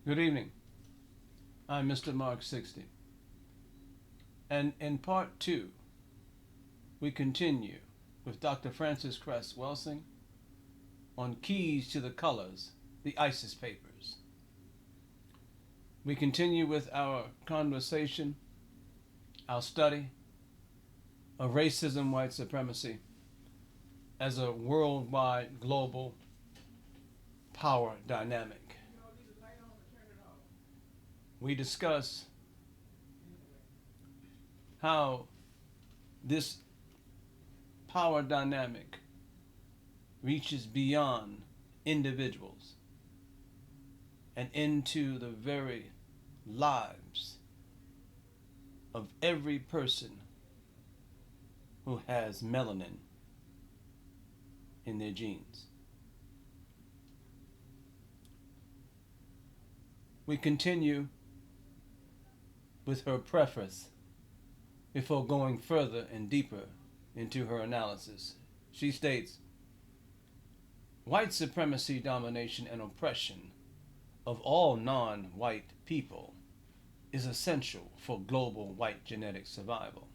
Good evening. I'm Mr. Mark 60. And in part two, we continue with Dr. Francis Cress Welsing on Keys to the Colors, the ISIS Papers. We continue with our conversation, our study of racism, white supremacy as a worldwide global power dynamic. We discuss how this power dynamic reaches beyond individuals and into the very lives of every person who has melanin in their genes. We continue with her preface before going further and deeper into her analysis. She states, white supremacy, domination, and oppression of all non-white people is essential for global white genetic survival.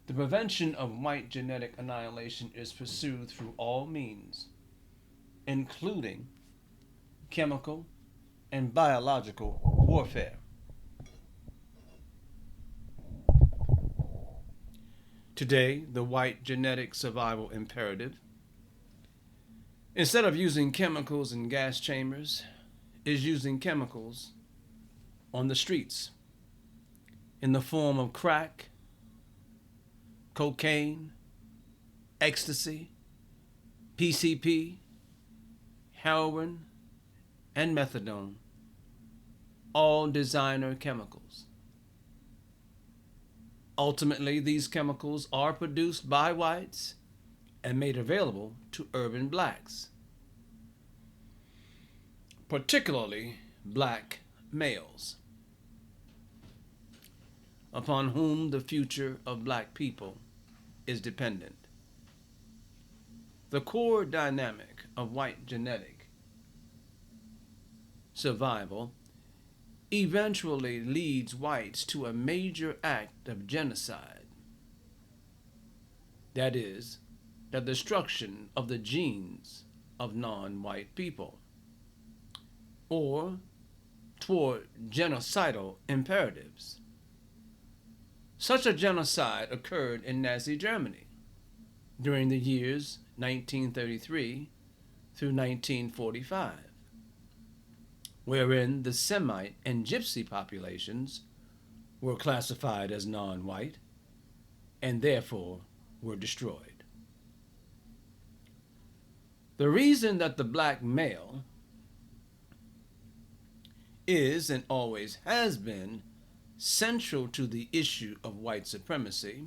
The prevention of white genetic annihilation is pursued through all means, including chemical and biological warfare. Today, the white genetic survival imperative, instead of using chemicals in gas chambers, is using chemicals on the streets in the form of crack, cocaine, ecstasy, PCP, heroin, and methadone, all designer chemicals. Ultimately, these chemicals are produced by whites and made available to urban blacks, particularly black males, upon whom the future of black people is dependent. The core dynamic of white genetic survival eventually leads whites to a major act of genocide. That is, the destruction of the genes of non-white people, or toward genocidal imperatives. Such a genocide occurred in Nazi Germany during the years 1933 through 1945. Wherein the Semite and Gypsy populations were classified as non-white and therefore were destroyed. The reason that the black male is and always has been central to the issue of white supremacy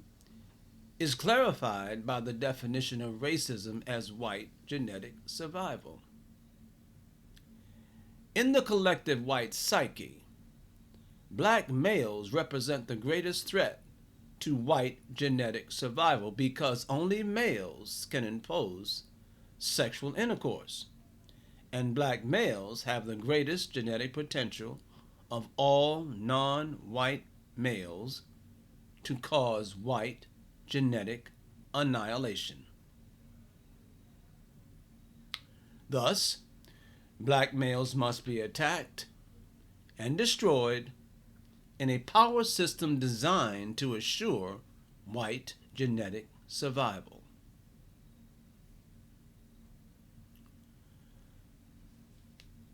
is clarified by the definition of racism as white genetic survival. In the collective white psyche, black males represent the greatest threat to white genetic survival because only males can impose sexual intercourse, and black males have the greatest genetic potential of all non-white males to cause white genetic annihilation. Thus, black males must be attacked and destroyed in a power system designed to assure white genetic survival.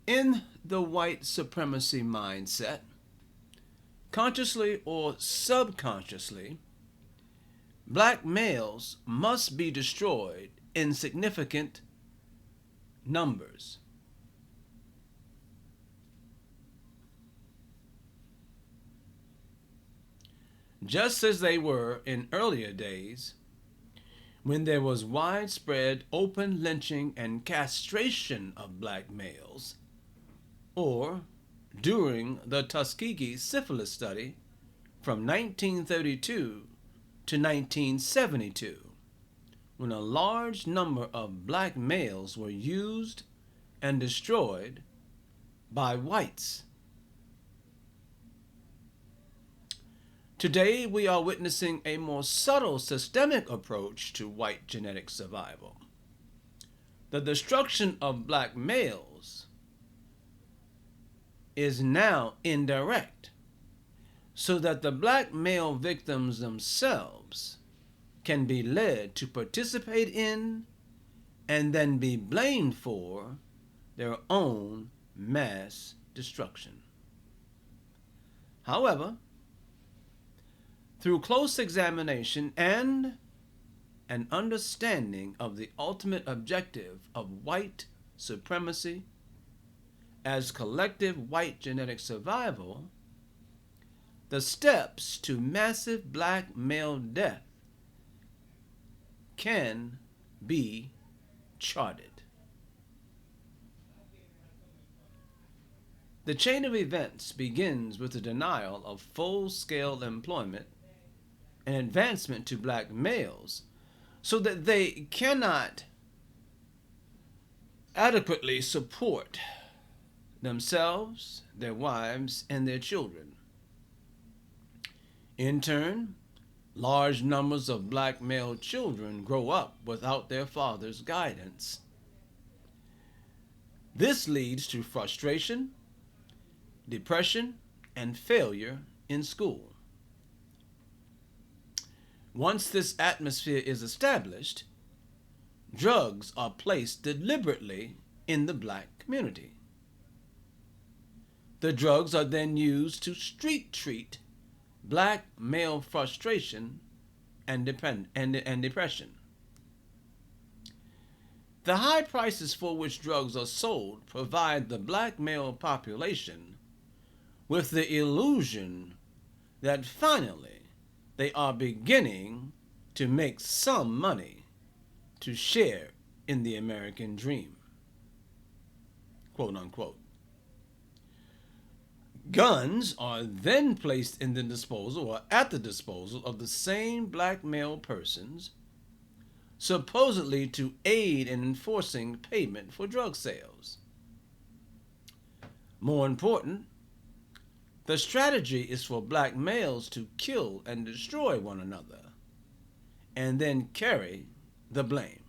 In the white supremacy mindset, consciously or subconsciously, black males must be destroyed in significant numbers. Just as they were in earlier days, when there was widespread open lynching and castration of black males, or during the Tuskegee syphilis study from 1932 to 1972, when a large number of black males were used and destroyed by whites. Today, we are witnessing a more subtle systemic approach to white genetic survival. The destruction of black males is now indirect, so that the black male victims themselves can be led to participate in and then be blamed for their own mass destruction. However, through close examination and an understanding of the ultimate objective of white supremacy as collective white genetic survival, the steps to massive black male death can be charted. The chain of events begins with the denial of full-scale employment and advancement to black males so that they cannot adequately support themselves, their wives, and their children. In turn, large numbers of black male children grow up without their father's guidance. This leads to frustration, depression, and failure in school. Once this atmosphere is established, drugs are placed deliberately in the black community. The drugs are then used to street treat black male frustration and depression. The high prices for which drugs are sold provide the black male population with the illusion that finally they are beginning to make some money to share in the American dream, quote unquote. Guns are then placed in the disposal or at the disposal of the same black male persons, supposedly to aid in enforcing payment for drug sales. More important, the strategy is for black males to kill and destroy one another and then carry the blame.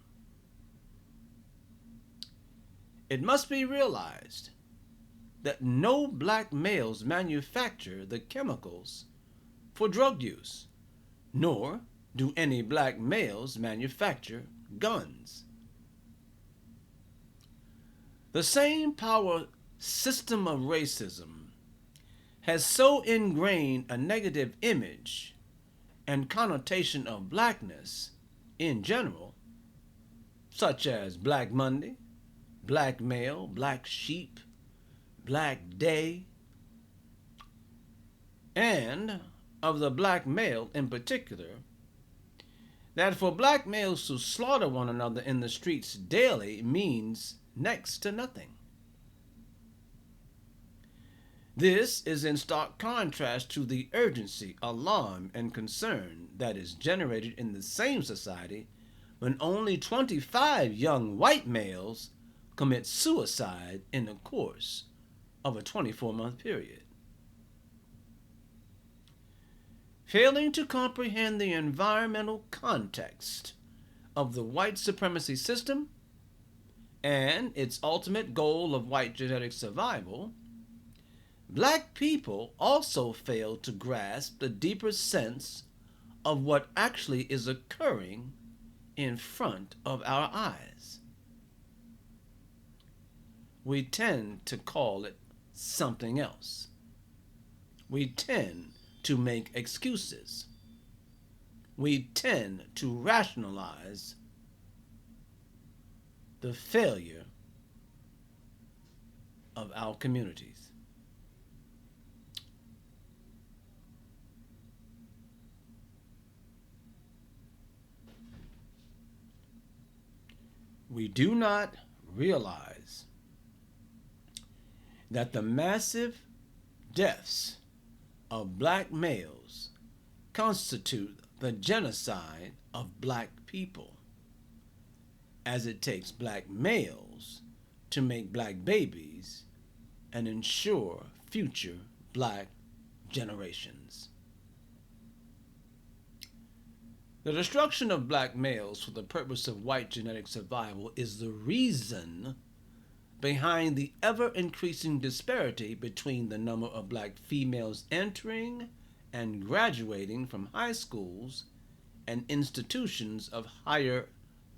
It must be realized that no black males manufacture the chemicals for drug use, nor do any black males manufacture guns. The same power system of racism has so ingrained a negative image and connotation of blackness in general, such as Black Monday, black male, black sheep, Black Day, and of the black male in particular, that for black males to slaughter one another in the streets daily means next to nothing. This is in stark contrast to the urgency, alarm, and concern that is generated in the same society when only 25 young white males commit suicide in the course of a 24-month period. Failing to comprehend the environmental context of the white supremacy system and its ultimate goal of white genetic survival, black people also fail to grasp the deeper sense of what actually is occurring in front of our eyes. We tend to call it something else. We tend to make excuses. We tend to rationalize the failure of our communities. We do not realize that the massive deaths of black males constitute the genocide of black people, as it takes black males to make black babies and ensure future black generations. The destruction of black males for the purpose of white genetic survival is the reason behind the ever-increasing disparity between the number of black females entering and graduating from high schools and institutions of higher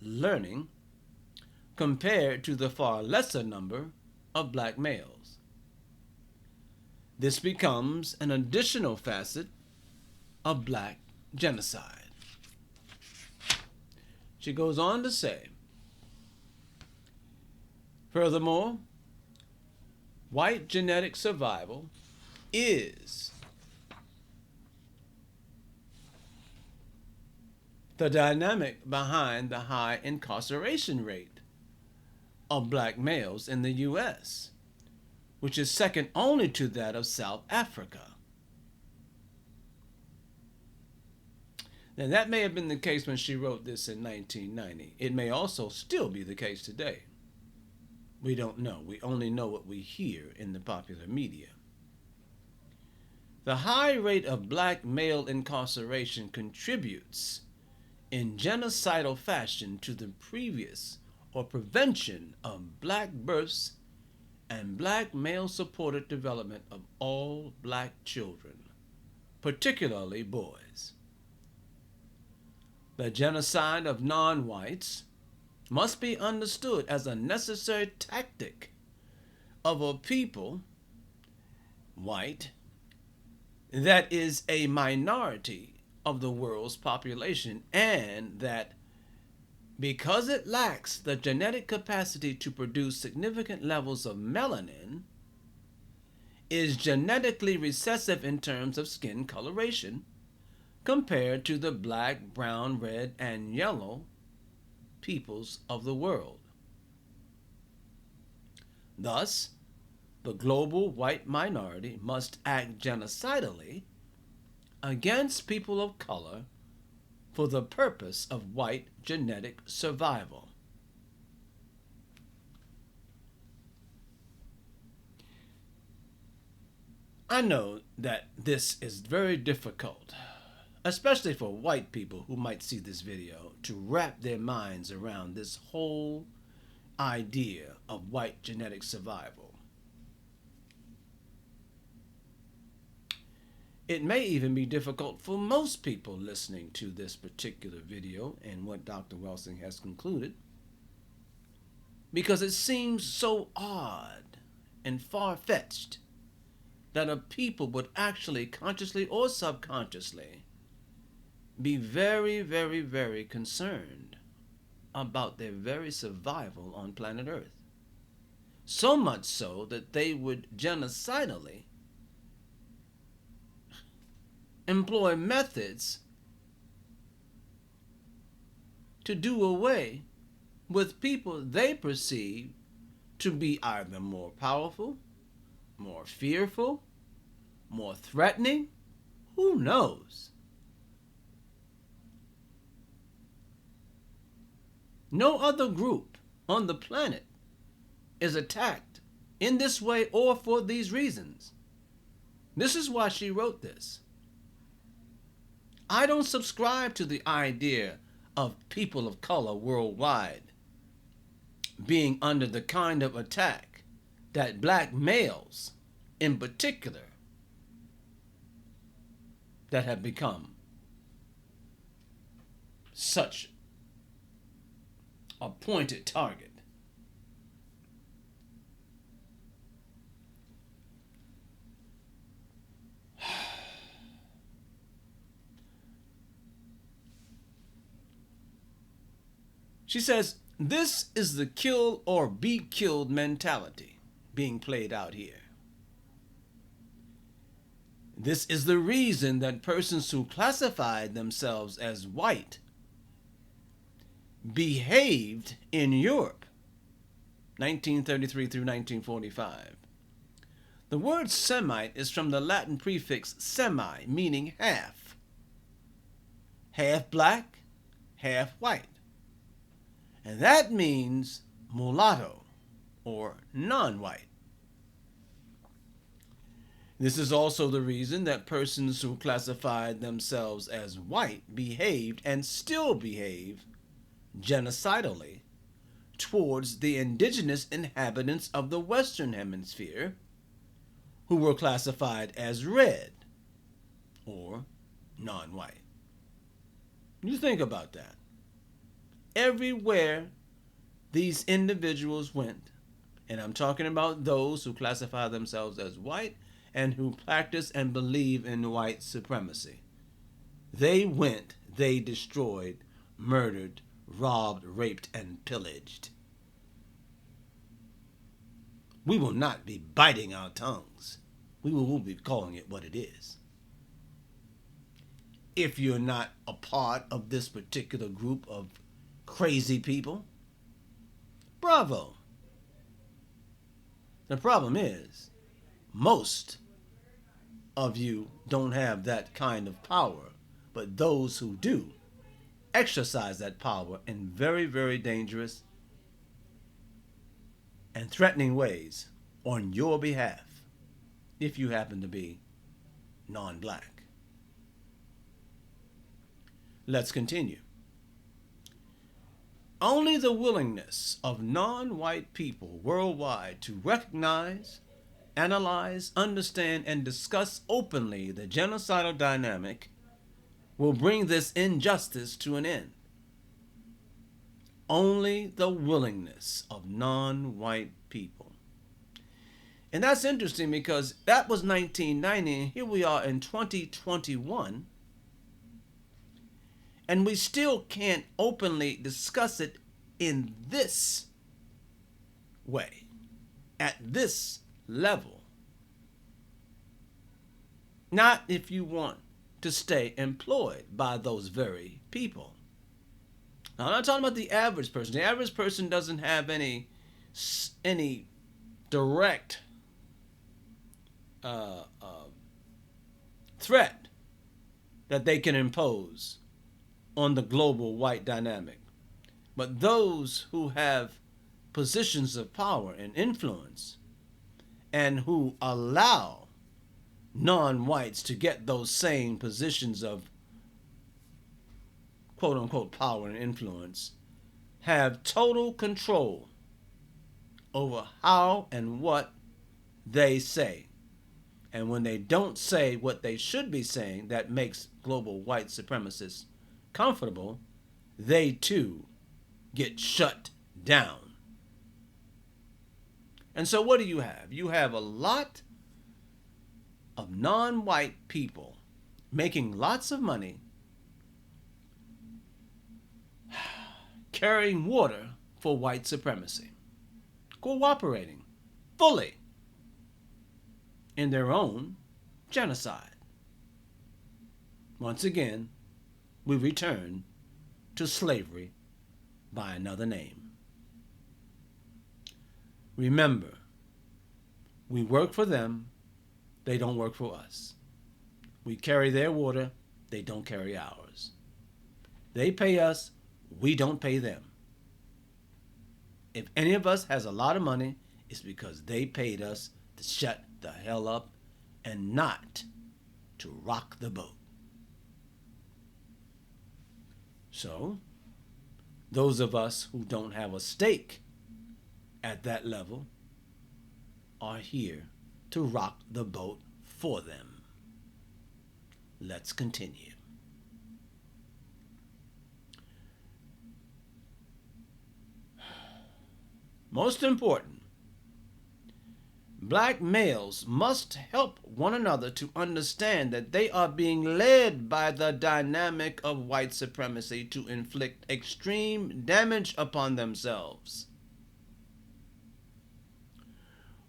learning compared to the far lesser number of black males. This becomes an additional facet of black genocide. She goes on to say, furthermore, white genetic survival is the dynamic behind the high incarceration rate of black males in the U.S., which is second only to that of South Africa. Now, that may have been the case when she wrote this in 1990. It may also still be the case today. We don't know. We only know what we hear in the popular media. The high rate of black male incarceration contributes in genocidal fashion to the previous or prevention of black births and black male-supported development of all black children, particularly boys. The genocide of non-whites must be understood as a necessary tactic of a people, white, that is a minority of the world's population, and that because it lacks the genetic capacity to produce significant levels of melanin, is genetically recessive in terms of skin coloration compared to the black, brown, red, and yellow peoples of the world. Thus, the global white minority must act genocidally against people of color for the purpose of white genetic survival. I know that this is very difficult, especially for white people who might see this video, to wrap their minds around this whole idea of white genetic survival. It may even be difficult for most people listening to this particular video and what Dr. Welsing has concluded, because it seems so odd and far-fetched that a people would actually, consciously or subconsciously, be very, very, very concerned about their very survival on planet Earth. So much so that they would genocidally employ methods to do away with people they perceive to be either more powerful, more fearful, more threatening, who knows? No other group on the planet is attacked in this way or for these reasons. This is why she wrote this. I don't subscribe to the idea of people of color worldwide being under the kind of attack that black males in particular that have become such a pointed target. She says, this is the kill or be killed mentality being played out here. This is the reason that persons who classified themselves as white behaved in Europe, 1933 through 1945. The word Semite is from the Latin prefix semi, meaning half. Half black, half white. And that means mulatto or non-white. This is also the reason that persons who classified themselves as white behaved and still behave genocidally towards the indigenous inhabitants of the Western Hemisphere who were classified as red or non-white. You think about that. Everywhere these individuals went, and I'm talking about those who classify themselves as white and who practice and believe in white supremacy. They went, they destroyed, murdered, robbed, raped, and pillaged. We will not be biting our tongues. We will be calling it what it is. If you're not a part of this particular group of crazy people, bravo. The problem is, most of you don't have that kind of power, but those who do exercise that power in very, very dangerous and threatening ways on your behalf, if you happen to be non-black. Let's continue. Only the willingness of non-white people worldwide to recognize, analyze, understand, and discuss openly the genocidal dynamic will bring this injustice to an end. Only the willingness of non-white people. And that's interesting because that was 1990, and here we are in 2021, and we still can't openly discuss it in this way, at this level. Not if you want to stay employed by those very people. Now, I'm not talking about the average person. The average person doesn't have any direct threat that they can impose on the global white dynamic. But those who have positions of power and influence and who allow non-whites to get those same positions of quote-unquote power and influence have total control over how and what they say. And when they don't say what they should be saying that makes global white supremacists comfortable, they too get shut down. And so what do you have? You have a lot of non-white people making lots of money carrying water for white supremacy, cooperating fully in their own genocide. Once again, we return to slavery by another name. Remember, we work for them, they don't work for us. We carry their water, they don't carry ours. They pay us, we don't pay them. If any of us has a lot of money, it's because they paid us to shut the hell up and not to rock the boat. So, those of us who don't have a stake at that level are here to rock the boat for them. Let's continue. Most important, black males must help one another to understand that they are being led by the dynamic of white supremacy to inflict extreme damage upon themselves,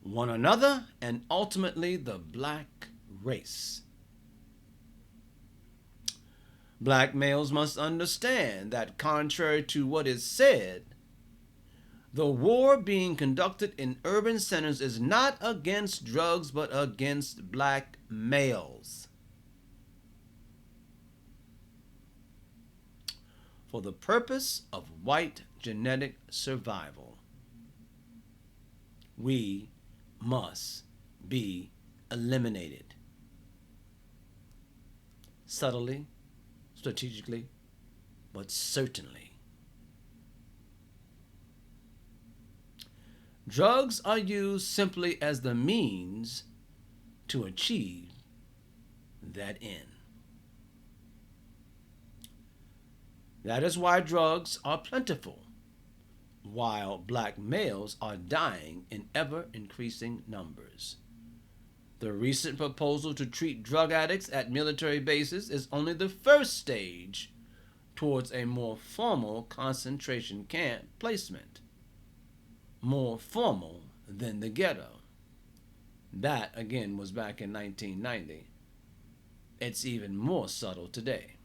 one another, and ultimately the black race. Black males must understand that contrary to what is said, the war being conducted in urban centers is not against drugs, but against black males. For the purpose of white genetic survival, we must be eliminated. Subtly, strategically, but certainly. Drugs are used simply as the means to achieve that end. That is why drugs are plentiful, while black males are dying in ever-increasing numbers. The recent proposal to treat drug addicts at military bases is only the first stage towards a more formal concentration camp placement. More formal than the ghetto. That, again, was back in 1990. It's even more subtle today.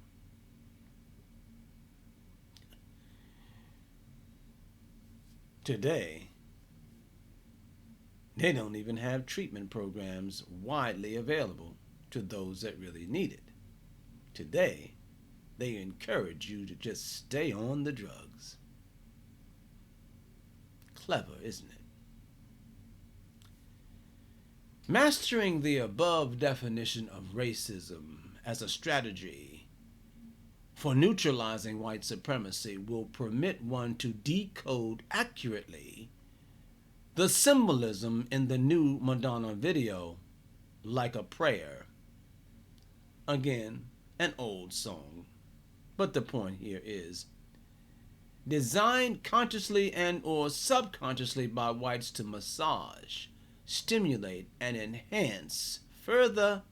Today, they don't even have treatment programs widely available to those that really need it. Today, they encourage you to just stay on the drugs. Clever, isn't it? Mastering the above definition of racism as a strategy for neutralizing white supremacy will permit one to decode accurately the symbolism in the new Madonna video, Like a Prayer. Again, an old song, but the point here is designed consciously and or subconsciously by whites to massage, stimulate, and enhance further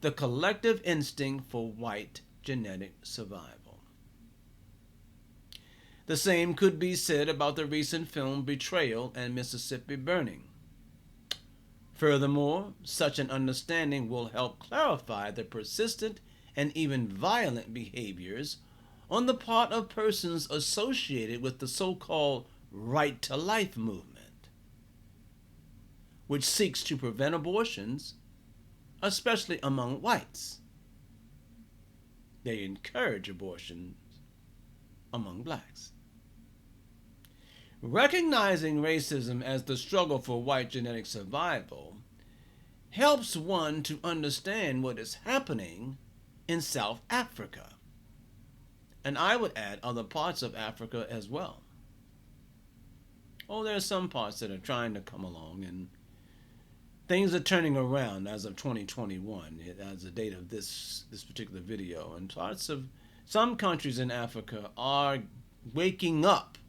the collective instinct for white genetic survival. The same could be said about the recent film Betrayal and Mississippi Burning. Furthermore, such an understanding will help clarify the persistent and even violent behaviors on the part of persons associated with the so-called right to life movement, which seeks to prevent abortions, especially among whites. They encourage abortions among blacks. Recognizing racism as the struggle for white genetic survival helps one to understand what is happening in South Africa. And I would add other parts of Africa as well. Oh, there are some parts that are trying to come along, and things are turning around as of 2021, as the date of this particular video. And parts of some countries in Africa are waking up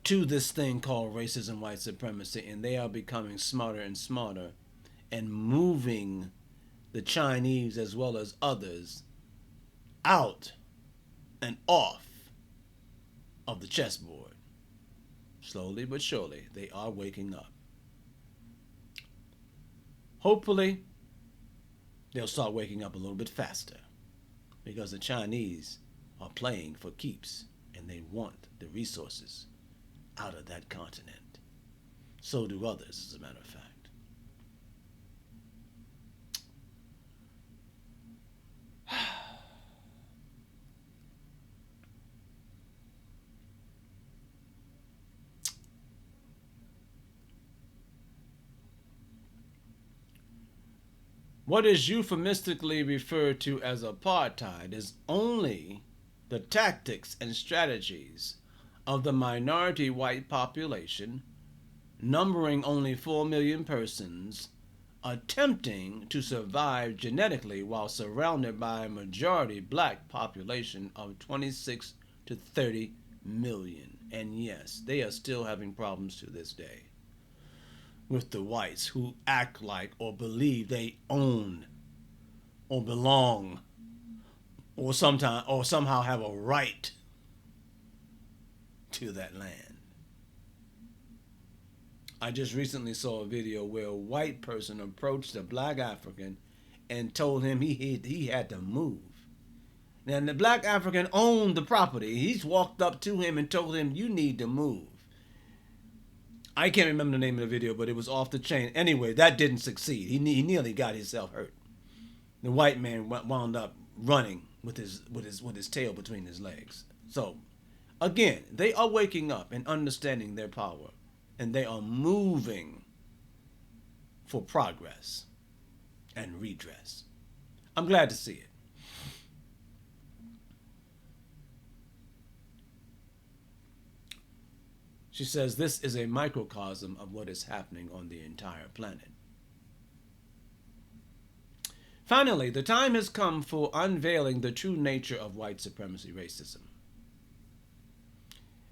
to this thing called racism, white supremacy, and they are becoming smarter and smarter and moving the Chinese as well as others out and off of the chessboard. Slowly but surely, they are waking up. Hopefully, they'll start waking up a little bit faster, because the Chinese are playing for keeps and they want the resources out of that continent. So do others, as a matter of fact. What is euphemistically referred to as apartheid is only the tactics and strategies of the minority white population, numbering only 4 million persons, attempting to survive genetically while surrounded by a majority black population of 26 to 30 million. And yes, they are still having problems to this day with the whites who act like or believe they own or belong or somehow have a right to that land. I just recently saw a video where a white person approached a black African and told him he had to move. Now the black African owned the property. He's walked up to him and told him, "You need to move." I can't remember the name of the video, but it was off the chain. Anyway, that didn't succeed. He nearly got himself hurt. The white man wound up running with his tail between his legs. So, again, they are waking up and understanding their power, and they are moving for progress and redress. I'm glad to see it. She says this is a microcosm of what is happening on the entire planet. Finally, the time has come for unveiling the true nature of white supremacy racism.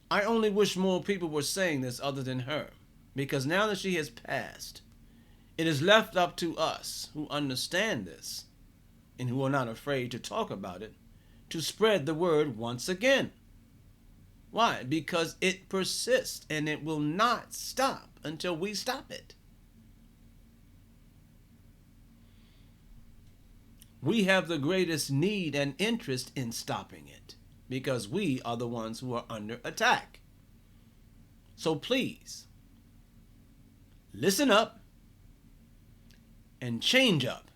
I only wish more people were saying this other than her, because now that she has passed, it is left up to us who understand this and who are not afraid to talk about it to spread the word once again. Why? Because it persists and it will not stop until we stop it. We have the greatest need and interest in stopping it because we are the ones who are under attack. So please, listen up and change up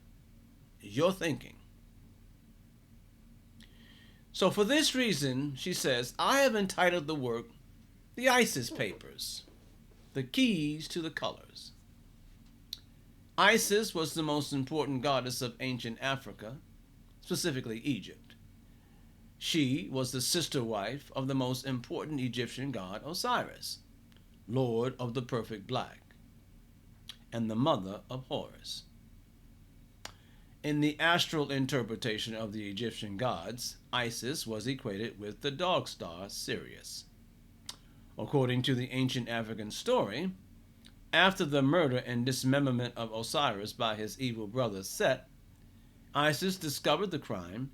your thinking. So for this reason, she says, I have entitled the work, The Isis Papers, The Keys to the Colors. Isis was the most important goddess of ancient Africa, specifically Egypt. She was the sister wife of the most important Egyptian god Osiris, Lord of the Perfect Black, and the mother of Horus. In the astral interpretation of the Egyptian gods, Isis was equated with the dog star Sirius. According to the ancient African story, after the murder and dismemberment of Osiris by his evil brother Set, Isis discovered the crime,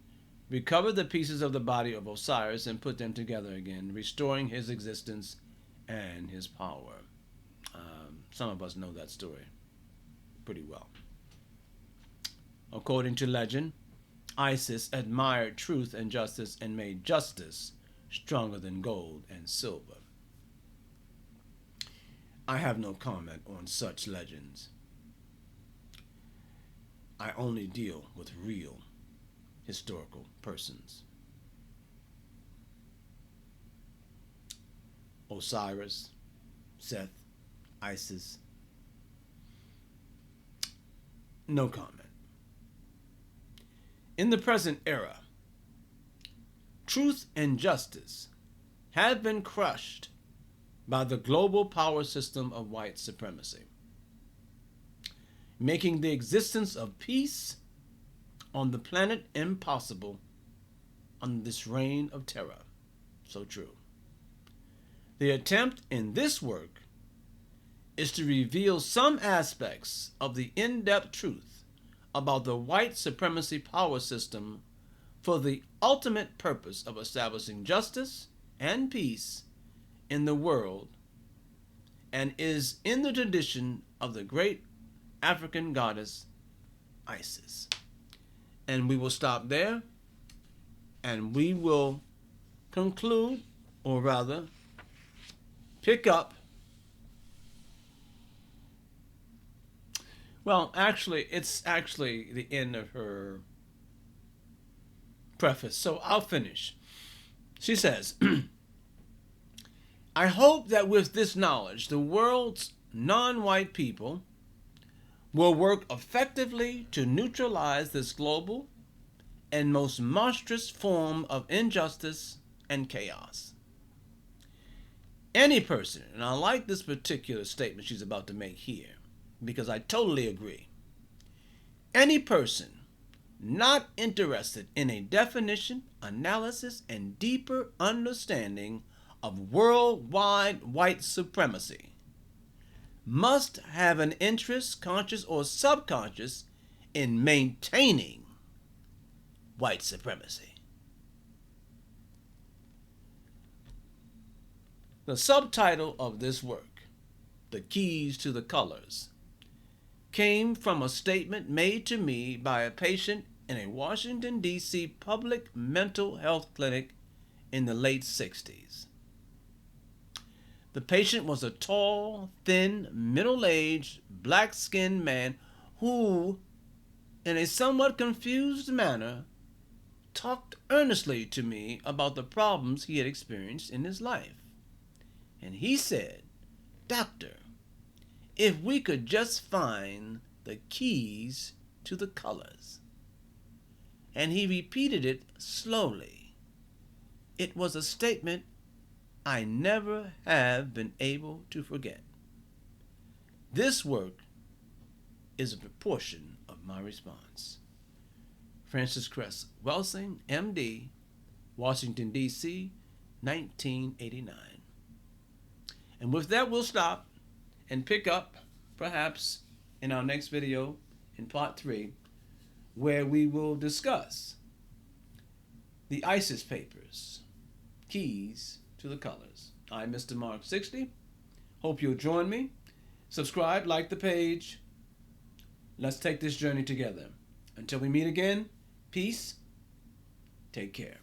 recovered the pieces of the body of Osiris, and put them together again, restoring his existence and his power. Some of us know that story pretty well. According to legend, Isis admired truth and justice and made justice stronger than gold and silver. I have no comment on such legends. I only deal with real historical persons. Osiris, Seth, Isis. No comment. In the present era, truth and justice have been crushed by the global power system of white supremacy, making the existence of peace on the planet impossible under this reign of terror. So true. The attempt in this work is to reveal some aspects of the in-depth truth about the white supremacy power system for the ultimate purpose of establishing justice and peace in the world, and is in the tradition of the great African goddess Isis. And we will stop there, and we will conclude, or rather pick up. Well, actually, it's actually the end of her preface, so I'll finish. She says, I hope that with this knowledge, the world's non-white people will work effectively to neutralize this global and most monstrous form of injustice and chaos. Any person, and I like this particular statement she's about to make here, because I totally agree. Any person not interested in a definition, analysis, and deeper understanding of worldwide white supremacy must have an interest, conscious or subconscious, in maintaining white supremacy. The subtitle of this work, The Keys to the Colors, came from a statement made to me by a patient in a Washington, D.C. public mental health clinic in the late 60s. The patient was a tall, thin, middle-aged, black-skinned man who, in a somewhat confused manner, talked earnestly to me about the problems he had experienced in his life. And he said, "Doctor, if we could just find the keys to the colors. And he repeated it slowly. It was a statement I never have been able to forget. This work is a proportion of my response. Francis Cress Welsing, M.D., Washington, D.C., 1989. And with that, we'll stop and pick up, perhaps, in our next video, in part 3, where we will discuss the ISIS papers, keys to the colors. I'm Mr. Mark 60. Hope you'll join me. Subscribe, like the page. Let's take this journey together. Until we meet again, peace. Take care.